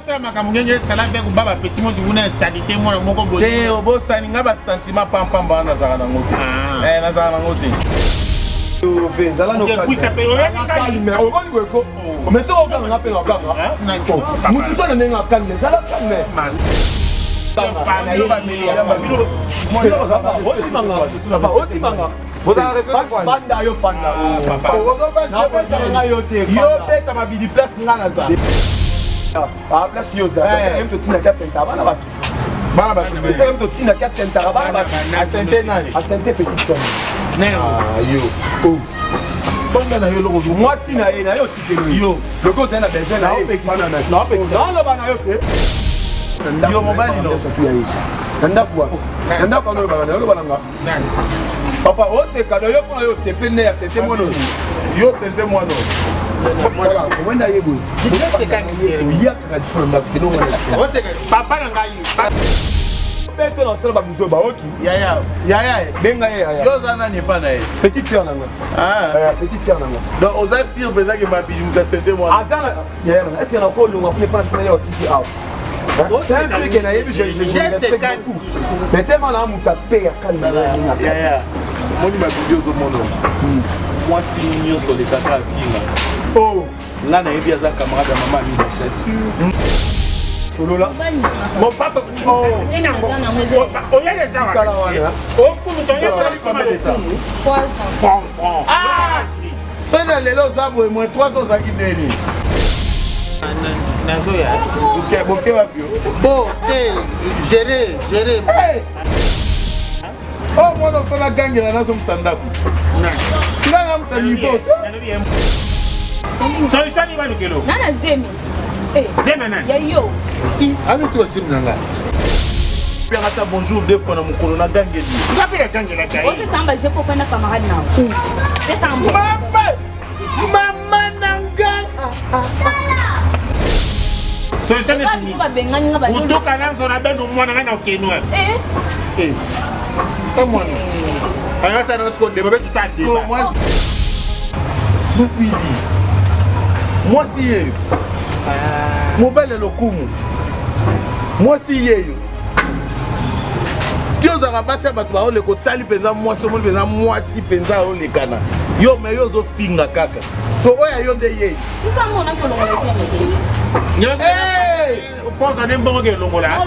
ça maka mungenge sala be baba petit mo zuna salité mo moko boye te obo saninga ba sentiment pam ba na zaka na ngote na zaka na ngote vezala no calme o boni weko o meso o ganga pe na ganga mutu so na nenga calme zala calme osimanga fanda yo fanda yo beta mabidi place nga na za place yo za mto tina ka senta bana ba bana ba mto tina ka senta bana ba asente nani asente petite somme yo fanda na yo loko moi si na ye na yo tikelo yo loko za na besoin na ye non lo bana yo te yo mobile no nanda kwa no bana yo bana nga papa o se kado yo kwa yo se pende ya sente mono yo sente mono wenda yebo c'est quand il ya tradition na bino ngana o c'est papa na ngai beto na sala ba buzo ba oki ya benga ya yo zana ni pa na ye petite sœur na nga petite sœur na nga donc oza sir peza ke mabidi muta sente mono azana ya na est-ce que na ko longa pour prendre ça ya otiki aw c'est un truc que na yebi je respecte beaucoup mais tellement na muta pe ya kalma ya moni mabidi ozo mono moi si nyo sur les quatre filles oh là na yebi aza camarade ya maman ni chature solo là mon papa oh oya les gens oh pour ton y'a combien de temps 3 ans ah c'est dans les lots zabo et moins 3 ans za kideni nazoya boke wapi bon gérer oh moi on fait la gangue là na so msandaku ngana mta niveau solution ni banu kelo nana zemi zemi nani ya yo ami tu zemi nanga bien ata bonjour deux fois na mukolo na gangue ni ngapi ya gangue la kai o se samba je pour faire na camarade na c'est samba mama nanga solution ni utoka nanzo na bendo mwana ngana okenwa comment aya ça dans ce qu'on débat tout ça moi si yeyo mobile lokumu moi si yeyo tiozaka basi ya bato baoleka otali mpenza mwasi omoni mpenza mwasi mpenza aolekana yo me yo ozofinga kaka so oyo yo nde yeyo upoza nembongo ke longola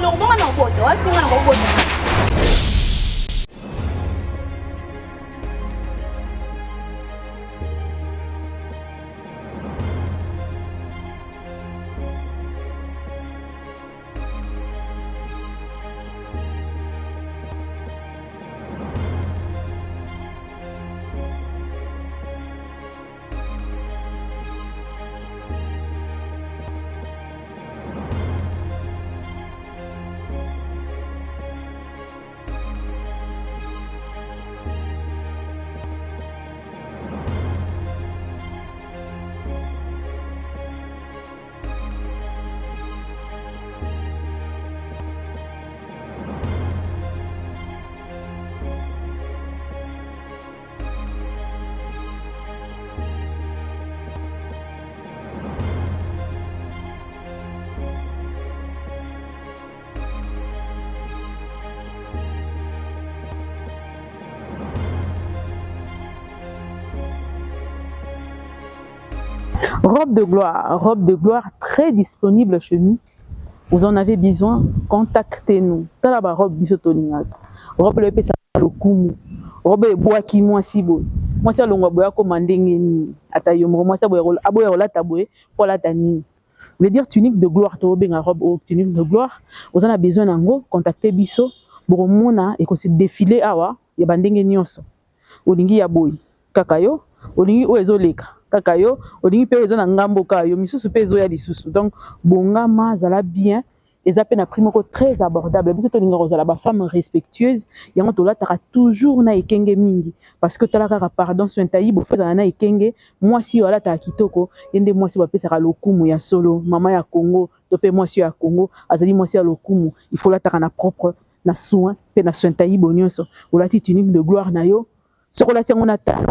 Robe de gloire très disponible chez nous. Vous en avez besoin, contactez-nous. Talaba robe bisotoninga. Robe le pesa lokumu. Robe bois qui moi si beau. Moi ça longa boya commander ni atayomro moi ça boya aboya la taboué pour la tani. Veut dire tunique de gloire to benga robe ou tunique de gloire. Vous en avez besoin nango, contactez biso. Boromona et qu'on se défiler awa ya bandenge nyonso. Olingi ya boy. Kakayo, olingi oezoleka. Kakayo, olingi pe eza na ngambo kayo, misusu pe ezo ya lisusu. Donc bongama zala bien, eza pe na prix moko très abordable. Biso to linga kozala ba femme respectueuse, yango to lataka toujours na ekenge mingi parce que tala kaka pardon so ntayi bo feza na ekenge, moi si wala ta kitoko, yende moi si ba pesa ka lokumu ya solo, mama ya Congo, to pe moi si ya Congo, azali moi si ya lokumu, il faut lataka na propre na soin pe na soin ntayi bonyoso. Olati tunique de gloire na yo, soko lati ngo na ta.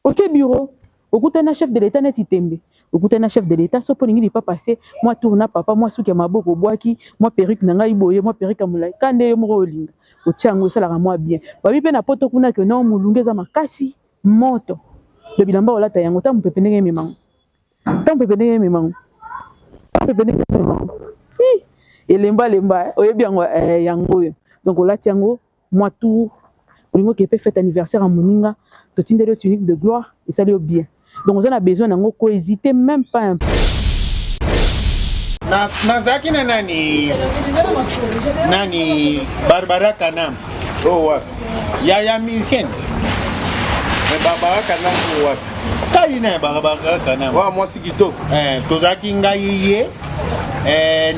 OK bureau. Okutana chef de l'état neti tembe Écoutez, un chef de l'État, ce point n'est pas passé. Moi, tourne papa, moi, souki maboko boaki, moi, perruque nanga iboye, moi, perruque amulai. Kande yo mroling. Au tchango, ça la moi bien. Babi pe na poto kuna que non, moulungeza makasi, moto. Le bilamba ola ta yango, ta mpepene memang. Ta mpepene memang. Ta mpepene memang. Et lemba, oyebi yango yango. Donc, ola tchango, moi, tour. Olingo qui peut fête anniversaire à Moninga, totinde le tunique de gloire, et ça lui bien. Donc, on a besoin d'un mot hésiter même pas un peu. Nazaki na nani Barbara Kanam. Oh ouais. Yaya musicienne. Mais Barbara Kanam oh ouais. Kaina Barbara Kanam. Ouais, moi c'est Kito. Tozaki ngai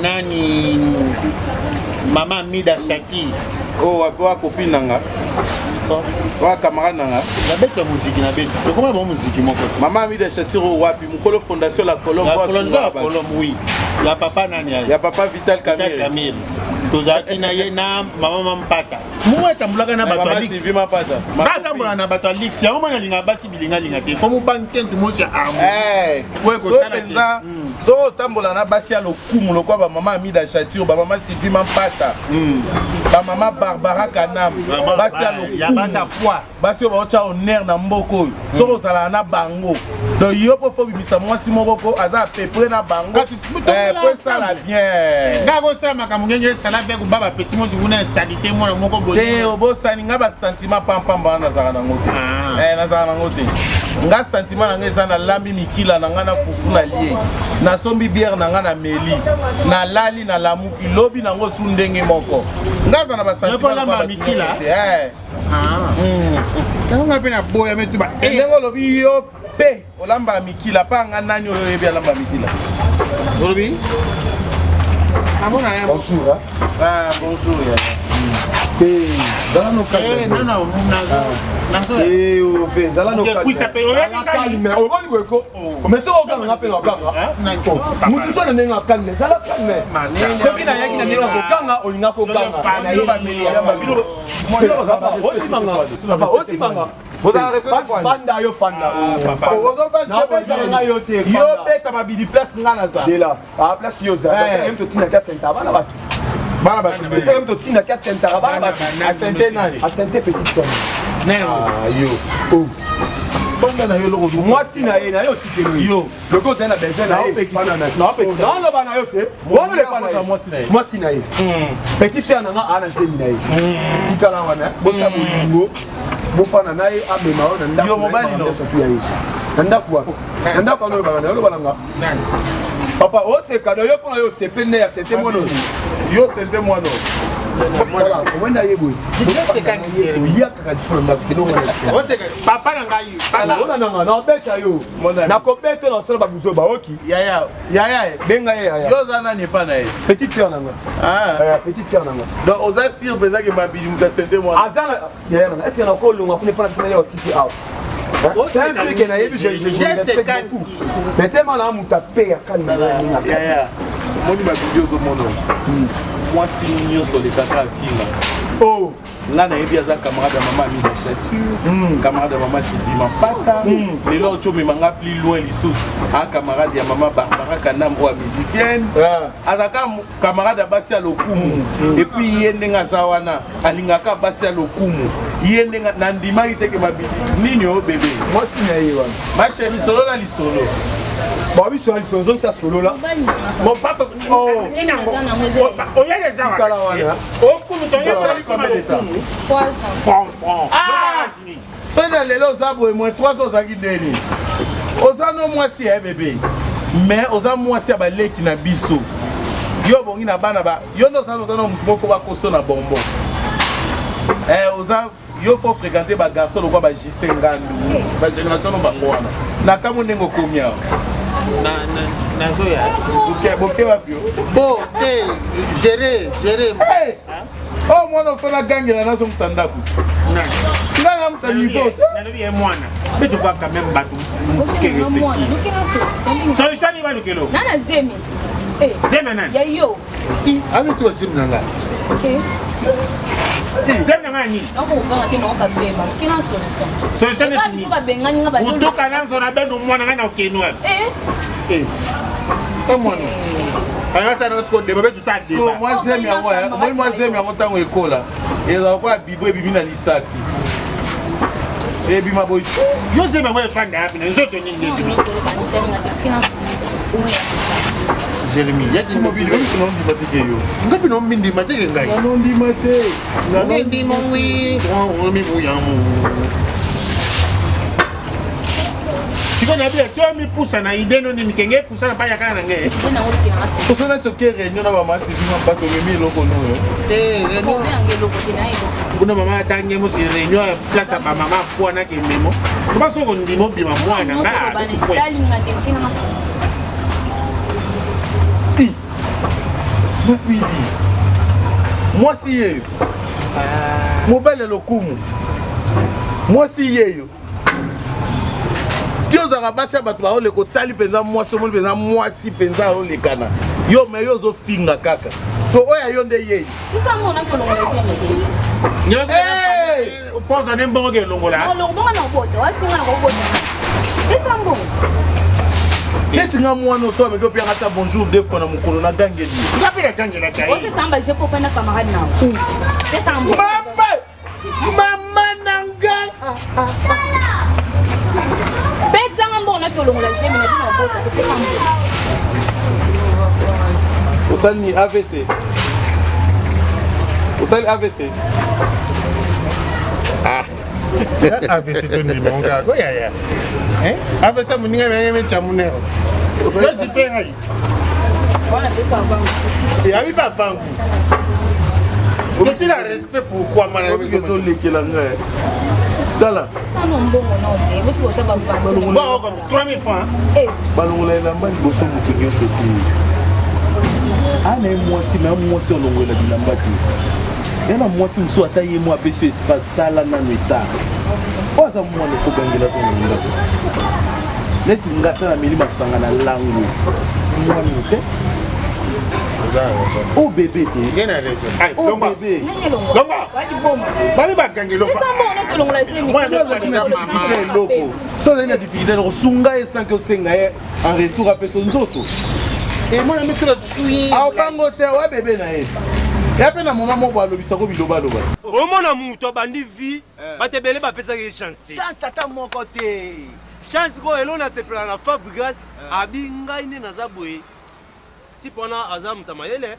nani Maman Mida Shaki. Oh ouais, toi copine nanga. Ouais, camarade nanga. La bête la musique na bête. Comment bon musique mon pote. Maman Mida Chatiro wapi mukolo fondation la Colombe. La Colombe oui. Ya papa nani ya? Ya papa Vital Kamil. Tozaki na ye na mama Mpata. Mwa tambulaka na bato alix. Sylvie Mpata. Tambula na bato alix. Ya mwana linga basi bilinga linga te. Comme banken tout moche amu. Ouais, ko penza. So tambola na basi ya lokumu lokwa ba mama Amida Chatiro, ba mama Sylvie Mpata. Ba mama Barbara Kanam. Basi ya lokumu. Ya basi poa. Basi yo ba ocha honneur na mboko. So ko sala na bango. Donc yo po fo bimisa mwasi moko aza pepre na bango. Pour ça la bien. Ngako sa makamungenge sala be ko baba petit mo zuna salite mo na moko bo. Te obo saninga ba sentiment pam na zaka na ngote. Na zaka na ngote. Nga sentiment na ngeza na lambi mikila na ngana fufu na lie. Na sombi bière na ngana meli. Na lali na lamuki lobi na ngo sundenge moko. Nga na ba sentiment na mikila. Nga pe na boya metu ba. Ngo lobi yo pe olamba mikila pa nga nani oyo yebi alamba mikila. Olobi? Bonjour. Bonjour. Zala no calme. Zala no calme. Obani weko. Mais so oganga ngape nganga. Mutu so na nenga calme. Zala calme. Soki na yaki na nenga kokanga olinga kokanga. Osimanga. Fanda yo fanda. Yo beta mabidi place ngana za. Zela. A place yo za. Même to tina ka senta bana ba. Bana ba. Même to tina ka senta bana ba. A sente nani. A sente petite sœur. Ah yo. Oh. Fanda na yo loko. Moi si na ye na yo tikelo yo. Le ko tena besoin na ye. Non lo bana yo te. Wona le bana moi si na ye. Moi si na ye. Petite sœur na nga ana zemi na ye. Tikala wana. Bosa bolingo. Bofana na ye amema ona ndako. Yo mobali no. Ndako no bana yo bana nga. Papa o se kado yo pona yo se pene ya sente mono. Yo sente mono. Wenda yebo. Se kan kere. Ya ka dison ndako no wana. O se papa na ngai. Ona nanga na beta yo. Na ko beta na solo ba buzo ba oki. Yaya. Benga ya. Yo zana ni pa na ye. Petite sœur nanga. Petite sœur nanga. Donc oza sir peza ke mabili muta sente mono. Azana ya nanga. Est-ce que na ko longa pour ne pas la yo tiki out. C'est un truc qui n'a eu mais tellement là on t'a payé à quand moi ma vidéo au monde moi si nous sur les quatre filles oh là na yebi aza camarade de maman Amida Chatiro camarade de maman Sylvie Mpata les autres choses me manga plus loin les sous un camarade de maman Barbara Kanam ou musicienne azaka camarade basi ya lokumu et puis yendenga zawana alingaka basi ya lokumu yendenga nandima iteke mabidi nini o bébé moi si na yewa ma chérie solo la lisolo. Bah oui, sur les zones, ça solo là. Mon papa, oh, il y a des gens. Oh, combien de temps? 3 ans. Ah, c'est dans les lots arbres et moins 3 ans à guider. Aux anneaux, moi, si, bébé. Mais aux anneaux, moi, si, à l'équipe na biso. Yo, bon, il n'a pas là-bas. Yo, nos anneaux, il faut pas qu'on sonne à bonbon. Aux anneaux, il faut fréquenter les garçons, le quoi, Justin Gandou. La génération, on va voir. Nakamu nengo combien? Nazoya. Ok, bon, gérer. Oh, moi, on fait la gang, la nation Sandaku. Là, on a niveau. Mais tu vois quand même battre. Solution, il va le kilo. Nana Zemi. Zemi, ya yo. Avec toi, Zemi Nanga. Ok. Zemi Nanga ni. On va voir qu'il n'y a pas de problème. Quelle solution? Solution est finie. Utoka nanzo na bendo mwana ngana okenwa. Comment non? Alors ça nous compte débat tout ça débat. Moi j'aime moi j'aime tant école là. Et ça va bibo bibi na lisaki. Et bima boy. Yo c'est moi fan da bina zo to nindi. Jérémy, il y a des mobiles qui n'ont pas été yo. Ngapi no mindi mate ngai. Non di mate. Nindi mon oui, on mi bouillant. Tu connais bien, tu as mis poussa na idée non ni kenge poussa na pa yakana ngai. Pour ça là tu es réunion na maman c'est vivant pas tomber mi loko no. Kuna mama tange mo si réunion place à maman pour na ke memo. Ba so ko ndimo bima mwana nga. Moi si yeyo. Mobile lokumu. Moi si yeyo. Tio za basi bato ba ole ko tali penza moi so mo penza moi si penza ole kana. Yo me yo zo finga kaka. So oya yo nde yeyo. Isa mo na ko lo ngezi. Nyoga. Poza nembo ke longola. No lo bonga na boto, asinga na boto. Isa mo. Qu'est-ce que moi nous sommes que bien à bonjour deux fois dans mon colonna gangeli. Ngapi la gangela kai. Ose samba je pour faire na camarade na. Isa mo. Mama nanga. Pesa ngambo na ko lo ngezi na na boto, pesa mo. Osani AVC. Osani AVC. Ah. AVC to ni monga ko ya ya. AVC muninga me chamunero. Là c'est fait aí. Voilà, pesa bango. Et abi ba bango. Aussi la respect pourquoi mana que zo lekela nga. Dala. Ça non bon non, mais tu vois ça va pas. Bon, 3000 francs. Balongola na mbali boso mutu nyoso ti. Ana moi si olongola bilamba ti. Yana mwasi mso ataye mo apeso espace tala na neta. Oza mo le ko bangela to nda. Leti ngata na milima sanga na langu. Moi nete. Oh bébé te. Ngena raison. Oh bébé. Longa. Bami ba gangelo pa. Isa mo na ko lo ngezi. Moi je la maman loko. So na difficulté ko sunga e sans que senga e en retour apeso nzoto. Et moi je me tra chui. Ah bango te wa bébé na e. Ya pe na mama moko alobisa ko biloba loba. Omona muto bandi vie batebele bapesa ke chance te. Chance ata mon côté. Chance ko elona se plan na Fabregas abinga ine na zabwe. Si pona azam tamayele.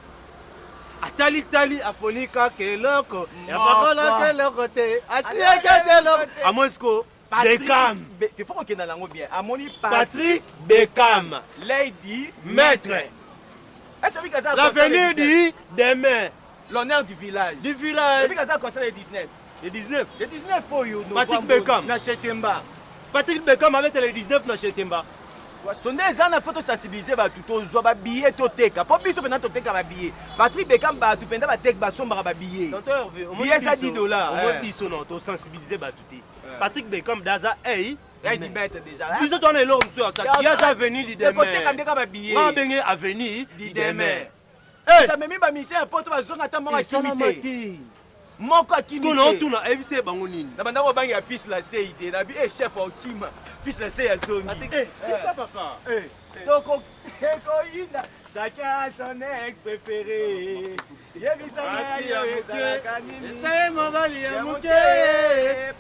Atali tali aponika keloko. Ya pakola keloko te. Atia keloko. Amosko Beckham. Tu faut que na lango bien. Amoni Patrick Beckham. Lady Maître. Est-ce que ça L'avenir dit demain. L'honneur du village. Du village. Est-ce que ça concerne les 19? Les 19. Les 19 faut you. Patrick Beckham. Na Chetemba. Patrick Beckham avec les 19 na Chetemba. Sonde za na photo sensibiliser ba tout zo ba billet to teka. Po biso pena to teka ba billet. Patrick Beckham ba tout penda ba tek ba somba ba billet. Tonton Hervé, au moins billet ça $10. Au moins biso non, to sensibiliser ba tout. Patrick Beckham daza hey. Il dit mettre déjà. Biso ton est l'homme sur ça. Qui a avenir di demain. Côté comme ka ba billet. Ma bengi avenir di demain. Ça me met ba mission po to ba zonga ta mo activité. Moko akimi. Tout non tout na FC bango nini. Na banda ko bangi ya fils la CID na bi chef Okima. Fils la CID ya zone. C'est ça papa. Donc Koina, chacun son ex préféré. C'est mon gali ya muke.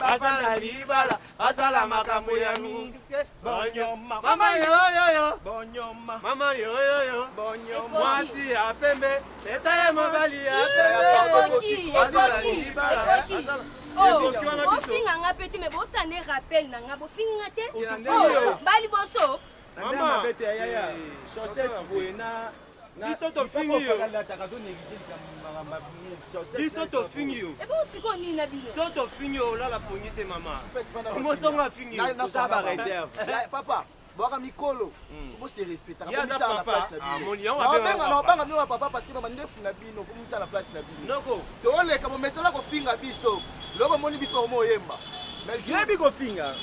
Asala libala, asala makambo ya mingi. Bonyoma. Mama yo yo yo. Bonyoma. Mama yo yo yo. Bonyoma. Mwati ya pembe. C'est mon gali ya pembe. Asala libala. Bofinga nga peti me bosane rappel na nga bofinga te. Bali boso. Mama bete ya ya. Chaussette buena. Biso to fingi yo. Biso to fingi yo. E bo siko ni na bino. So to fingi yo la la pongite mama. Mo so nga fingi yo. Na ça va réserve. Papa, boka mikolo. Faut se respecter. Ya da papa. Amoni ya On wa banga no papa parce que na ndefu na bino, faut mutsa na place na bino. Noko. To ole ka bomesala ko finga biso. Lobo moni biso mo yemba. Mais je bi ko finga.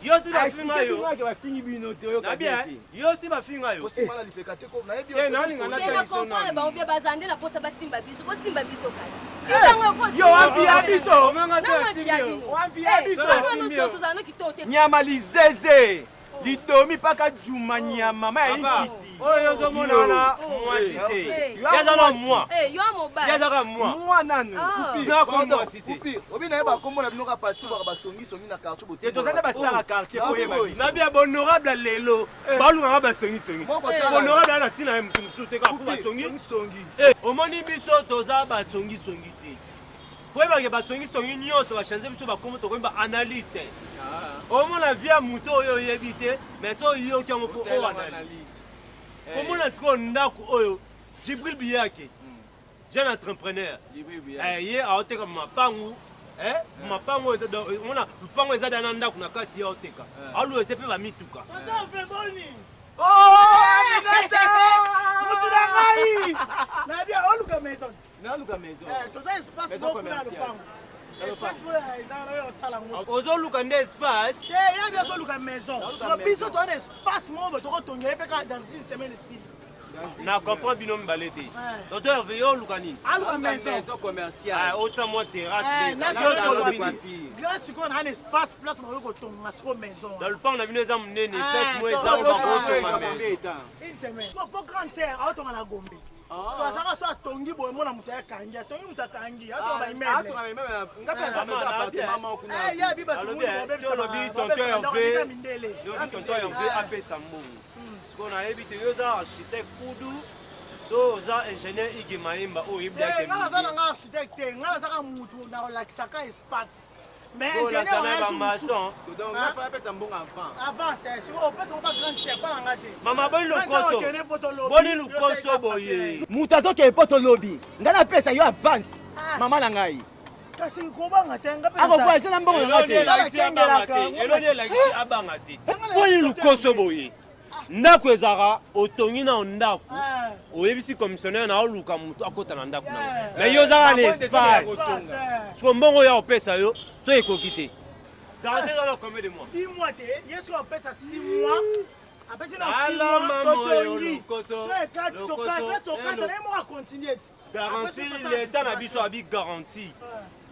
Yo si ba finga yo. Yo ba fingi bino te yo Na bien. Yo si ba finga yo. Ko simala lipeka te ko na yebi. Na linga na Kena television comprendre ba na. obia bazande na posa basimba biso, bosimba biso kasi. Sitanga ko. Yo ambi abiso. Manga Na se mafia simio. bino. Ambi abiso. Sano soso zano kitote. Nyama lizeze. lidomi paka juma nyama ma ikisi oyo ozomona wana mwasi te yazala mwa yazaka mwa nanu kupi obi na ye bakombo na bino ka parce que baka basongisongi na quartier bote tozali bastar ya quartier nabi ya bonorable lelo balungaka basongisongi honorable ana ntina ye motu mosusu te kaka basongisongi omoni biso toza basongisongi te foyebake basongisongi nyonso bachange biso bakombo tokomi baanalyste omona vie ya moto oyo oyebi te mais so oyoki yango fo oyo analyse omona sikoyo ndako oyo jibril biyake jeune entrepreneur ye aoteka mapangu mapango omona lupango eza dana ndako na kati ye aoteka aluwa ese mpe bamituka mutu na ngai nabia oluka maison naluka maison toza espace moko na lupango espace moko eza oyo otala moto ozoluka nde espace yabi azoluka maison biso toza na espace moko tokotongela mpe kaka dans une semaine esili na comprend bino mibale te docteur veille oluka nini aluka maison commerciale otia mwa terrasse grâce sikoyo na na espace place bakoki kotonga sikoyo maison na lupango na bino eza monene espace mo eza o bakotonga une semaine po grande sere aotonga na gombe azaka so atongi boye mona moto akangi atongi moto akangi atonga baimeleolobi tonton yanve apesa mbongo sikoyo nayebi te yo oza architecte kudu to oza ingénieur ige mayemba oyo yebiake nga naza nanga architecte te nga nazaka motu na kolakisaka espace mais mama boni lokoso boye moto azokende po tolobi ngai napesa yo avance mama na ngai kasi kobanga te akovoyage na mbongo nanga te eloni elakisi abanga te boni lokoso boye ndako ezaka otongi na ndako oyebisi commissionnaire na oluka moto akota na ndako na mais yo ozaka na espace siko mbongo oyo opesa yo so ekoki te garantie ezala combien de mois 10 mois te ye soki apesa 6 mois apesi na 6 mois totongi tokata naye moko acontinue ti garantie l'état na biso abi garantie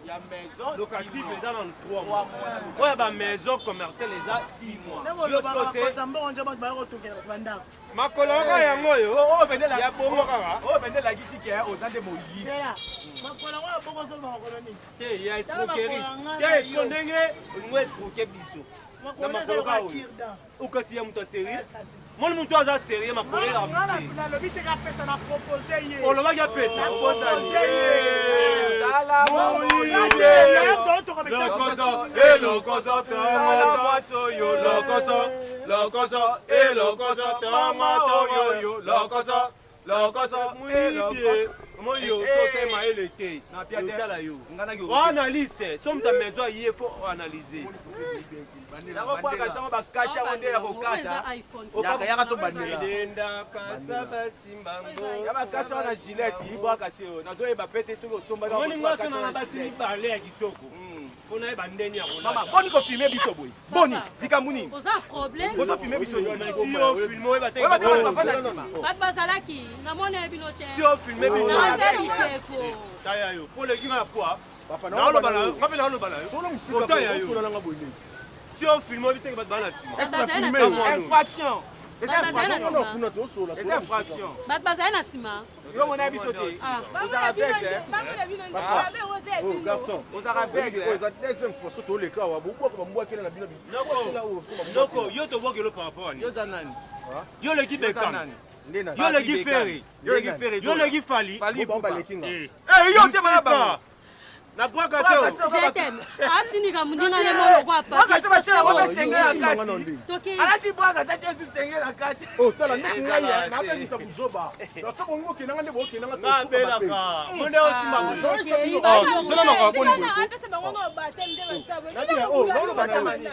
ya maison locative eza na 3 mois oyo bamaison commerciale eza 6 mois makolo kaka yango oyo ya bongo kaka oyo pende elakisi ke oza nde moyibi te ya escroquerie te escro ndenge olingo escroke biso na makolo kaka oyo okasi ya moto aserie moni moto aza serie makolo olobaki apesa lokoso mwibie moyo tosema ele te yotala yo analyste somme ta maison aye faut analyser nakobwakasango bakati yango nde ya kokata yaka to bandendakasa basimbango ya bakati wana gilete ibwakasi oyo nazoyeba pete soki osombakana basi mibale ya kitoko mpona ye bandeni ya mama boni kofilme biso boye boni likambo nini ozofilme biso filme oyo bato bazalaki namona ye bino te filme taya yo mpo lekinga na poa naoloba na yo ngape naoloba na yo otaya yo si ofilme obi teke bato baa na nsima infraction bato bazali na nsima yo mona ye biso te ozala aveugle ozala aveugle ndoko yo tobwakelo par rapport ani yo leki bekam yo leki fere yo leki fali yo te mayaba na bwaka seo atindika mundinga ne mono kwa alati bwaka za jesu senge na kati tala ndenge ngai na pe mutakuzoba na sobo ngo kenanga nde bokenanga to na belaka monde otima mo zona makwa boni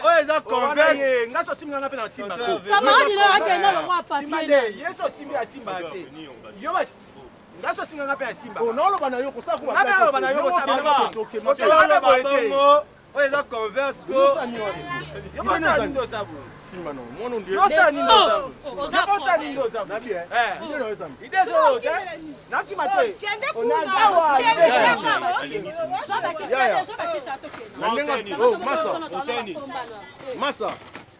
oyo eza convert ngaso simanga ngape na simba ko camarade ne akenda lo kwa papier yeso simbi asimba te yo ngaso singa ngape ya simba naoloba na yo kosala kuba naoloba na yo kosala bongo oyo eza converse ko yo bosala nini osabu simba no mono ndiyo bosala nini osabu bosala nini osabu na bien ndio no osabu ide zo te nakima te onazawa ide masa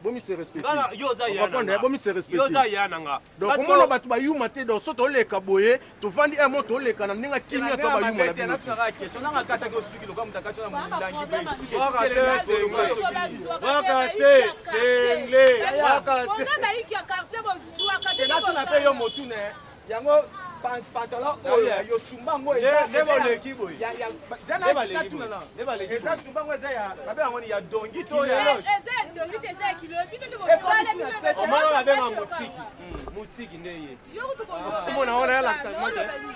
bomi se respecter yoza yana bomi se respecter yoza yana nga donc comment bato ba yuma te donc soto leka boye to vandi un moto leka na ninga kinyo to ba yuma na bino na question na kata ko suki loka mutakacho na mulangi be suki waka se sengle waka se na tuna pe yo motune yango pantalon oyo yo sumbango eza neboleki boye eza sumbango eza ya babe yango ni ya dongi to omwana babenga motiki nde ye omona wana yalakisa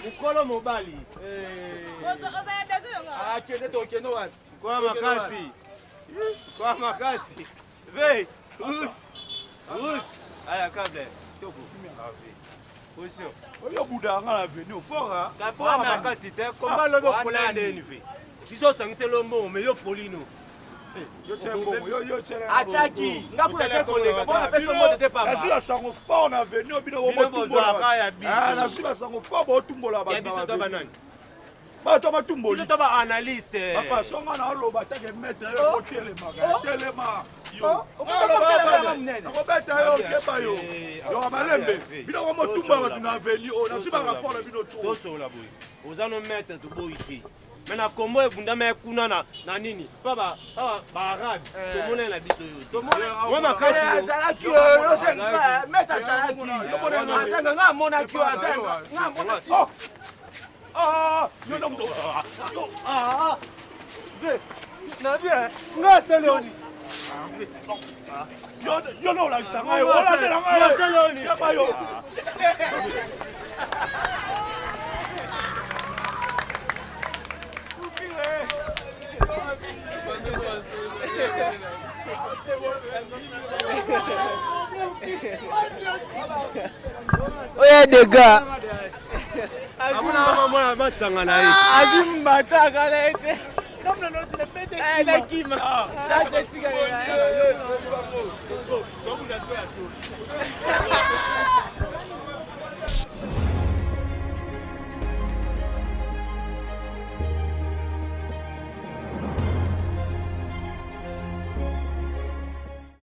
mokolo mobali akende tokende wapi kwa makasi ve us aya kable toko position oyo buda nga la venu fora kapo makasi te komba lobo polande ni ve biso sangise lombo me yo polino achaki ngakula cheko lega bona peso moto te pa na sango fort na venu obino botumbola ya biso na sula sango fort botumbola ba ya biso to banani ba to batumboli to ba analyste papa songa na loba take maître yo telema yo obeta yo keba yo yo malembe bino ko motumba ba na venu o na suba rapport na bino to sola boy ozano maître to boyiki mena kombo ebunda me kuna na nini pa arabe to mona na biso yo to mona makasi salaki yo senga meta salaki yo mona nga mona ki azenga nga mona yo no mto na bien nga seloni yo no la sanga yo wala de la nga seloni ya ba yo oya dega amuna mwana matsanga na ye azimbata kala ete comme le nôtre ne pète la kima ça c'est tigana donc on a joué à ça